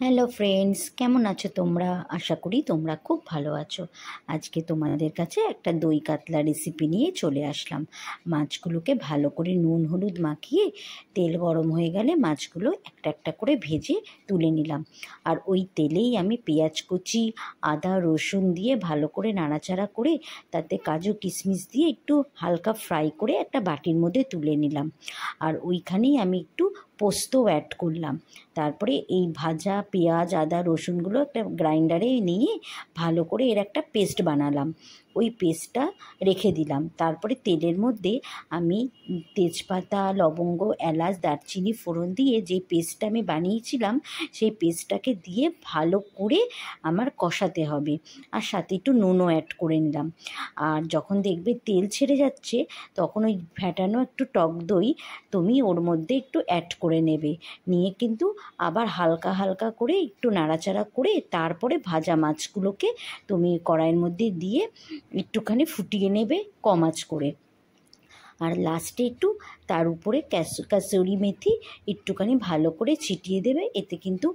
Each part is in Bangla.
হ্যালো ফ্রেন্ডস, কেমন আছো তোমরা? আশা করি তোমরা খুব ভালো আছো। আজকে তোমাদের কাছে একটা দই কাতলা রেসিপি নিয়ে চলে আসলাম। মাছগুলোকে ভালো করে নুন হলুদ মাখিয়ে তেল গরম হয়ে গেলে মাছগুলো একটা একটা করে ভেজে তুলে নিলাম। আর ওই তেলেই আমি পেঁয়াজ কুচি, আদা রসুন দিয়ে ভালো করে নাড়াচাড়া করে তাতে কাজু কিশমিশ দিয়ে একটু হালকা ফ্রাই করে একটা বাটির মধ্যে তুলে নিলাম। আর ওইখানেই আমি একটু পোস্তও অ্যাড করলাম। তারপরে এই ভাজা পেঁয়াজ আদা রসুনগুলো একটা গ্রাইন্ডারে নিয়ে ভালো করে এর একটা পেস্ট বানালাম। ওই পেস্টটা রেখে দিলাম। তারপরে তেলের মধ্যে আমি তেজপাতা লবঙ্গ এলাচ দারচিনি ফোড়ন দিয়ে যে পেস্টটা আমি বানিয়েছিলাম সেই পেস্টটাকে দিয়ে ভালো করে আমার কষাতে হবে। আর সাথে একটু নুনও অ্যাড করে নিলাম। আর যখন দেখবে তেল ছেড়ে যাচ্ছে তখন ওই ফ্যাটানো একটু টক দই তুমি ওর মধ্যে একটু অ্যাড করে নেবে। নিয়ে কিন্তু আবার হালকা হালকা করে একটু নাড়াচাড়া করে তারপরে ভাজা মাছগুলোকে তুমি কড়াইয়ের মধ্যে দিয়ে একটুখানি ফুটিয়ে নেবে কম আঁচ করে। আর লাস্টে একটু তার উপরে কাসুরি মেথি একটুখানি ভালো করে ছিটিয়ে দেবে। এতে কিন্তু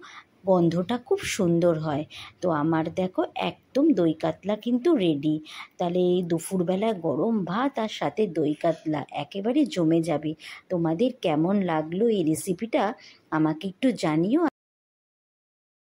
গন্ধটা খুব সুন্দর হয়। তো আমার দেখো একদম দই কাতলা কিন্তু রেডি। তাহলে এই দুপুরবেলা গরম ভাত আর সাথে দই কাতলা একেবারে জমে যাবে। তোমাদের কেমন লাগলো এই রেসিপিটা আমাকে একটু জানিও।